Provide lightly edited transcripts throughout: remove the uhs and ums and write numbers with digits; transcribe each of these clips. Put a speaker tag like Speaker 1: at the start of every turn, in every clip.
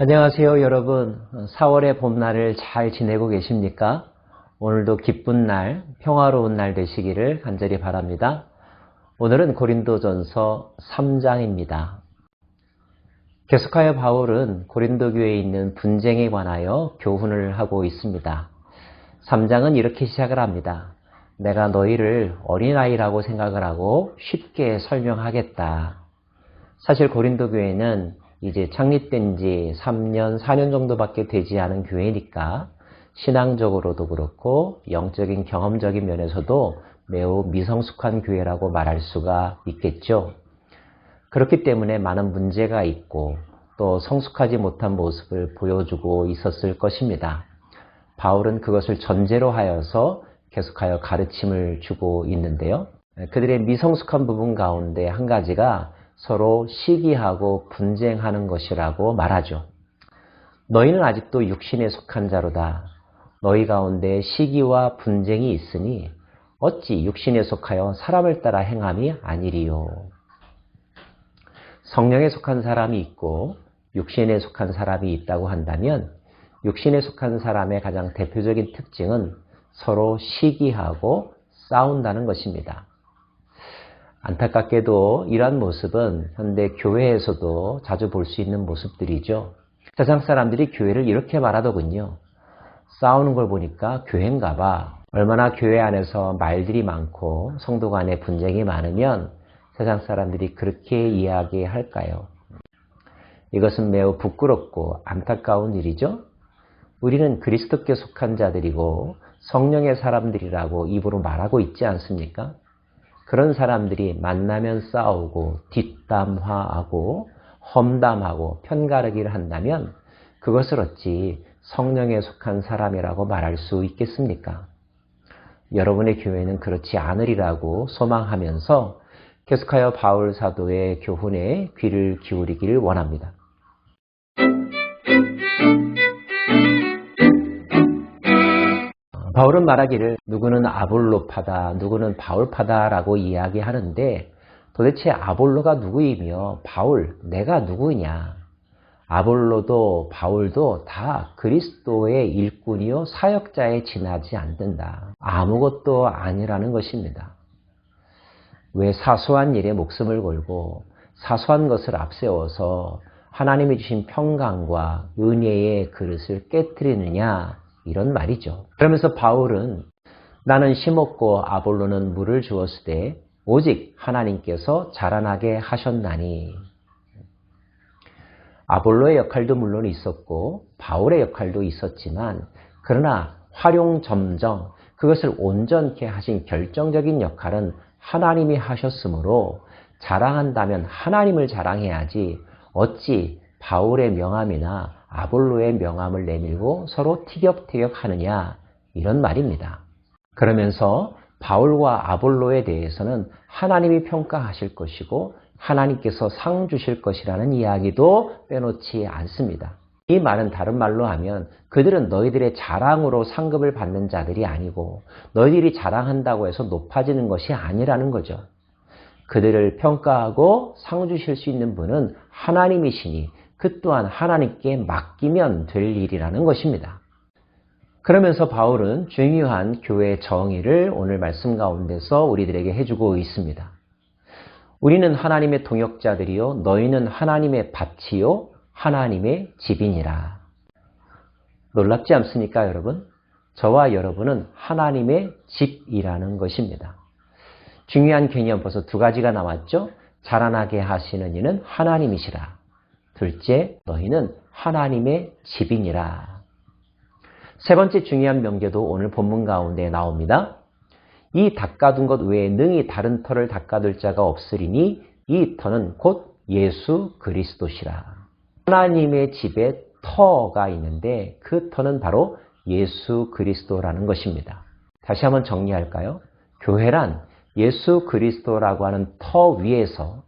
Speaker 1: 안녕하세요, 여러분. 4월의 봄날을 잘 지내고 계십니까? 오늘도 기쁜 날, 평화로운 날 되시기를 간절히 바랍니다. 오늘은 고린도전서 3장입니다. 계속하여 바울은 고린도 교회에 있는 분쟁에 관하여 교훈을 하고 있습니다. 3장은 이렇게 시작을 합니다. 내가 너희를 어린아이라고 생각을 하고 쉽게 설명하겠다. 사실 고린도 교회는 이제 창립된 지 3년, 4년 정도밖에 되지 않은 교회니까 신앙적으로도 그렇고 영적인 경험적인 면에서도 매우 미성숙한 교회라고 말할 수가 있겠죠. 그렇기 때문에 많은 문제가 있고 또 성숙하지 못한 모습을 보여주고 있었을 것입니다. 바울은 그것을 전제로 하여서 계속하여 가르침을 주고 있는데요. 그들의 미성숙한 부분 가운데 한 가지가 서로 시기하고 분쟁하는 것이라고 말하죠. 너희는 아직도 육신에 속한 자로다. 너희 가운데 시기와 분쟁이 있으니 어찌 육신에 속하여 사람을 따라 행함이 아니리요. 성령에 속한 사람이 있고 육신에 속한 사람이 있다고 한다면 육신에 속한 사람의 가장 대표적인 특징은 서로 시기하고 싸운다는 것입니다. 안타깝게도 이러한 모습은 현대 교회에서도 자주 볼 수 있는 모습들이죠. 세상 사람들이 교회를 이렇게 말하더군요. 싸우는 걸 보니까 교회인가 봐. 얼마나 교회 안에서 말들이 많고 성도 간에 분쟁이 많으면 세상 사람들이 그렇게 이야기할까요? 이것은 매우 부끄럽고 안타까운 일이죠. 우리는 그리스도께 속한 자들이고 성령의 사람들이라고 입으로 말하고 있지 않습니까? 그런 사람들이 만나면 싸우고 뒷담화하고 험담하고 편가르기를 한다면 그것을 어찌 성령에 속한 사람이라고 말할 수 있겠습니까? 여러분의 교회는 그렇지 않으리라고 소망하면서 계속하여 바울 사도의 교훈에 귀를 기울이기를 원합니다. 바울은 말하기를 누구는 아볼로파다, 누구는 바울파다라고 이야기하는데 도대체 아볼로가 누구이며 바울, 내가 누구냐? 아볼로도 바울도 다 그리스도의 일꾼이요 사역자에 지나지 않는다. 아무것도 아니라는 것입니다. 왜 사소한 일에 목숨을 걸고 사소한 것을 앞세워서 하나님이 주신 평강과 은혜의 그릇을 깨트리느냐? 이런 말이죠. 그러면서 바울은 나는 심었고 아볼로는 물을 주었으되 오직 하나님께서 자라나게 하셨나니. 아볼로의 역할도 물론 있었고 바울의 역할도 있었지만 그러나 활용점정 그것을 온전케 하신 결정적인 역할은 하나님이 하셨으므로 자랑한다면 하나님을 자랑해야지 어찌 바울의 명함이나 아볼로의 명함을 내밀고 서로 티격태격하느냐 이런 말입니다. 그러면서 바울과 아볼로에 대해서는 하나님이 평가하실 것이고 하나님께서 상 주실 것이라는 이야기도 빼놓지 않습니다. 이 말은 다른 말로 하면 그들은 너희들의 자랑으로 상급을 받는 자들이 아니고 너희들이 자랑한다고 해서 높아지는 것이 아니라는 거죠. 그들을 평가하고 상 주실 수 있는 분은 하나님이시니 그 또한 하나님께 맡기면 될 일이라는 것입니다. 그러면서 바울은 중요한 교회 정의를 오늘 말씀 가운데서 우리들에게 해주고 있습니다. 우리는 하나님의 동역자들이요 너희는 하나님의 밭이요 하나님의 집이니라. 놀랍지 않습니까, 여러분? 저와 여러분은 하나님의 집이라는 것입니다. 중요한 개념 벌써 두 가지가 나왔죠. 자라나게 하시는 이는 하나님이시라. 둘째, 너희는 하나님의 집이니라. 세 번째 중요한 명제도 오늘 본문 가운데 나옵니다. 이 닦아둔 것 외에 능히 다른 터를 닦아둘 자가 없으리니 이 터는 곧 예수 그리스도시라. 하나님의 집에 터가 있는데 그 터는 바로 예수 그리스도라는 것입니다. 다시 한번 정리할까요? 교회란 예수 그리스도라고 하는 터 위에서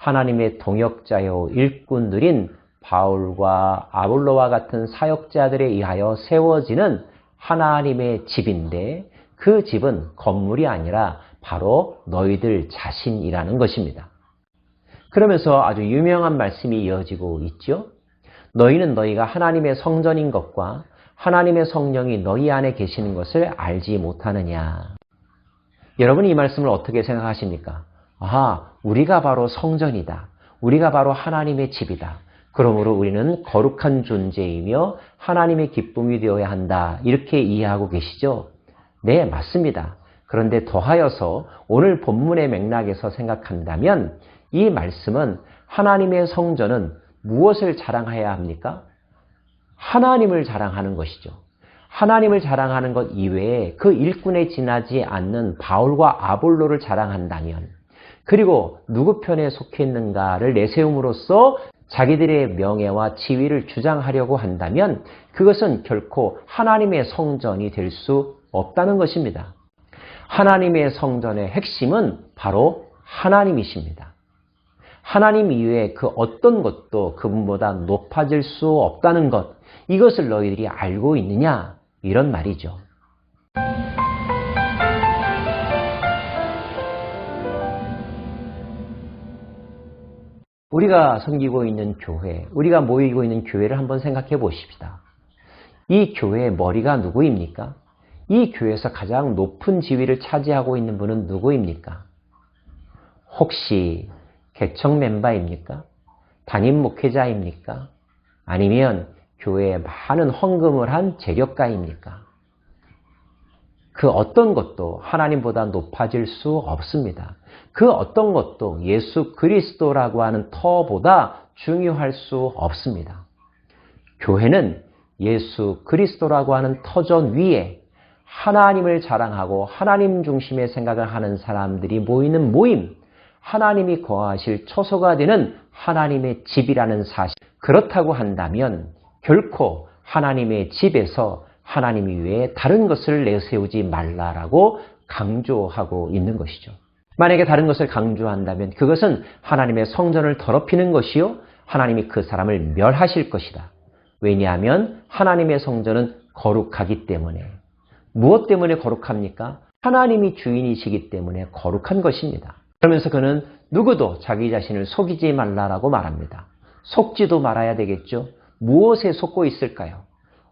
Speaker 1: 하나님의 동역자요 일꾼들인 바울과 아볼로와 같은 사역자들에 의하여 세워지는 하나님의 집인데 그 집은 건물이 아니라 바로 너희들 자신이라는 것입니다. 그러면서 아주 유명한 말씀이 이어지고 있죠. 너희는 너희가 하나님의 성전인 것과 하나님의 성령이 너희 안에 계시는 것을 알지 못하느냐. 여러분 이 말씀을 어떻게 생각하십니까? 아하, 우리가 바로 성전이다. 우리가 바로 하나님의 집이다. 그러므로 우리는 거룩한 존재이며 하나님의 기쁨이 되어야 한다. 이렇게 이해하고 계시죠? 네, 맞습니다. 그런데 더하여서 오늘 본문의 맥락에서 생각한다면 이 말씀은 하나님의 성전은 무엇을 자랑해야 합니까? 하나님을 자랑하는 것이죠. 하나님을 자랑하는 것 이외에 그 일꾼에 지나지 않는 바울과 아볼로를 자랑한다면, 그리고 누구 편에 속해 있는가를 내세움으로써 자기들의 명예와 지위를 주장하려고 한다면 그것은 결코 하나님의 성전이 될 수 없다는 것입니다. 하나님의 성전의 핵심은 바로 하나님이십니다. 하나님 이외에 그 어떤 것도 그분보다 높아질 수 없다는 것, 이것을 너희들이 알고 있느냐? 이런 말이죠. 우리가 섬기고 있는 교회, 우리가 모이고 있는 교회를 한번 생각해 보십시다. 이 교회의 머리가 누구입니까? 이 교회에서 가장 높은 지위를 차지하고 있는 분은 누구입니까? 혹시 개척 멤버입니까? 담임 목회자입니까? 아니면 교회에 많은 헌금을 한 재력가입니까? 그 어떤 것도 하나님보다 높아질 수 없습니다. 그 어떤 것도 예수 그리스도라고 하는 터보다 중요할 수 없습니다. 교회는 예수 그리스도라고 하는 터전 위에 하나님을 자랑하고 하나님 중심의 생각을 하는 사람들이 모이는 모임, 하나님이 거하실 처소가 되는 하나님의 집이라는 사실. 그렇다고 한다면 결코 하나님의 집에서 하나님 이외에 다른 것을 내세우지 말라라고 강조하고 있는 것이죠. 만약에 다른 것을 강조한다면 그것은 하나님의 성전을 더럽히는 것이요, 하나님이 그 사람을 멸하실 것이다. 왜냐하면 하나님의 성전은 거룩하기 때문에. 무엇 때문에 거룩합니까? 하나님이 주인이시기 때문에 거룩한 것입니다. 그러면서 그는 누구도 자기 자신을 속이지 말라라고 말합니다. 속지도 말아야 되겠죠. 무엇에 속고 있을까요?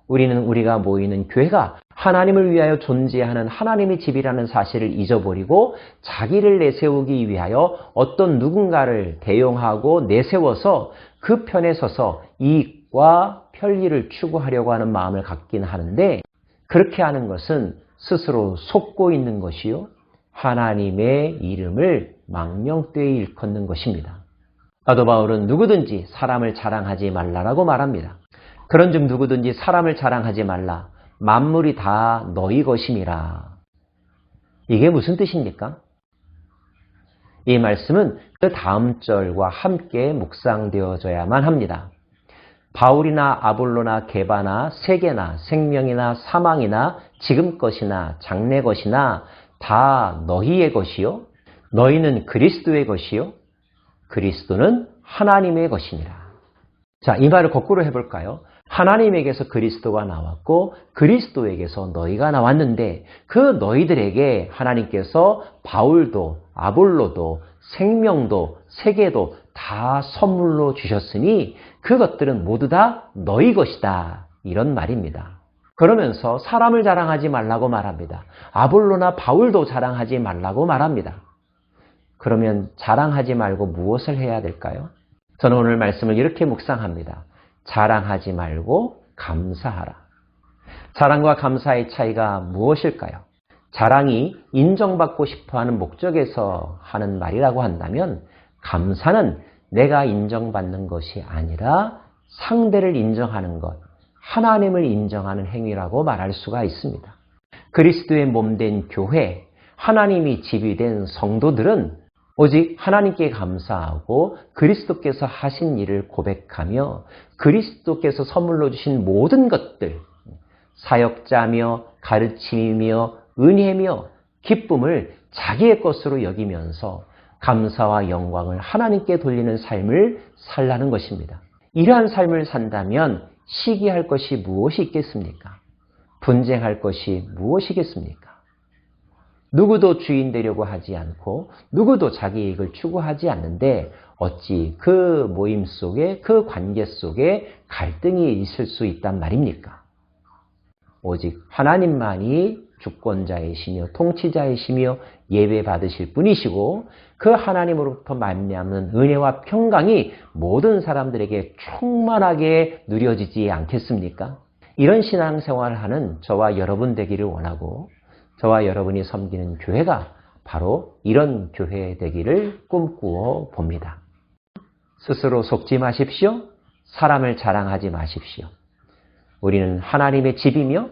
Speaker 1: 우리는 우리가 모이는 교회가 하나님을 위하여 존재하는 하나님의 집이라는 사실을 잊어버리고 자기를 내세우기 위하여 어떤 누군가를 대용하고 내세워서 그 편에 서서 이익과 편리를 추구하려고 하는 마음을 갖긴 하는데, 그렇게 하는 것은 스스로 속고 있는 것이요, 하나님의 이름을 망령되이 일컫는 것입니다. 사도 바울은 누구든지 사람을 자랑하지 말라라고 말합니다. 그런즉 누구든지 사람을 자랑하지 말라. 만물이 다 너희 것임이라. 이게 무슨 뜻입니까? 이 말씀은 그 다음 절과 함께 묵상되어져야만 합니다. 바울이나 아볼로나 게바나 세계나 생명이나 사망이나 지금 것이나 장래 것이나 다 너희의 것이요, 너희는 그리스도의 것이요, 그리스도는 하나님의 것이니라. 자, 이 말을 거꾸로 해볼까요? 하나님에게서 그리스도가 나왔고 그리스도에게서 너희가 나왔는데, 그 너희들에게 하나님께서 바울도 아볼로도 생명도 세계도 다 선물로 주셨으니 그것들은 모두 다 너희 것이다. 이런 말입니다. 그러면서 사람을 자랑하지 말라고 말합니다. 아볼로나 바울도 자랑하지 말라고 말합니다. 그러면 자랑하지 말고 무엇을 해야 될까요? 저는 오늘 말씀을 이렇게 묵상합니다. 자랑하지 말고 감사하라. 자랑과 감사의 차이가 무엇일까요? 자랑이 인정받고 싶어하는 목적에서 하는 말이라고 한다면, 감사는 내가 인정받는 것이 아니라 상대를 인정하는 것, 하나님을 인정하는 행위라고 말할 수가 있습니다. 그리스도의 몸된 교회, 하나님이 집이 된 성도들은 오직 하나님께 감사하고 그리스도께서 하신 일을 고백하며 그리스도께서 선물로 주신 모든 것들, 사역자며 가르침이며 은혜며 기쁨을 자기의 것으로 여기면서 감사와 영광을 하나님께 돌리는 삶을 살라는 것입니다. 이러한 삶을 산다면 시기할 것이 무엇이 있겠습니까? 분쟁할 것이 무엇이겠습니까? 누구도 주인 되려고 하지 않고 누구도 자기 이익을 추구하지 않는데 어찌 그 모임 속에, 그 관계 속에 갈등이 있을 수 있단 말입니까? 오직 하나님만이 주권자이시며 통치자이시며 예배받으실 분이시고 그 하나님으로부터 말미암는 은혜와 평강이 모든 사람들에게 충만하게 누려지지 않겠습니까? 이런 신앙생활을 하는 저와 여러분 되기를 원하고 저와 여러분이 섬기는 교회가 바로 이런 교회 되기를 꿈꾸어 봅니다. 스스로 속지 마십시오. 사람을 자랑하지 마십시오. 우리는 하나님의 집이며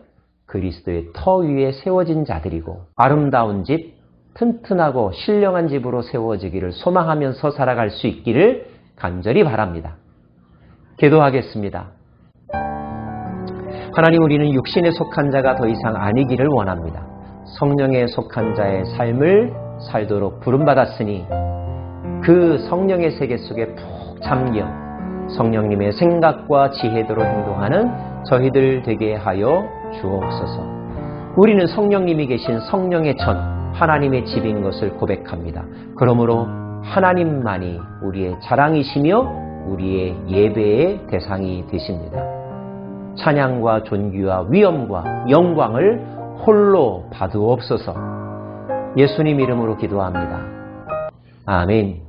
Speaker 1: 그리스도의 터 위에 세워진 자들이고 아름다운 집, 튼튼하고 신령한 집으로 세워지기를 소망하면서 살아갈 수 있기를 간절히 바랍니다. 기도하겠습니다. 하나님, 우리는 육신에 속한 자가 더 이상 아니기를 원합니다. 성령에 속한 자의 삶을 살도록 부름받았으니 그 성령의 세계 속에 푹 잠겨 성령님의 생각과 지혜대로 행동하는 저희들 되게 하여 주옵소서. 우리는 성령님이 계신 성령의 전, 하나님의 집인 것을 고백합니다. 그러므로 하나님만이 우리의 자랑이시며 우리의 예배의 대상이 되십니다. 찬양과 존귀와 위엄과 영광을 홀로 받으옵소서. 예수님 이름으로 기도합니다. 아멘.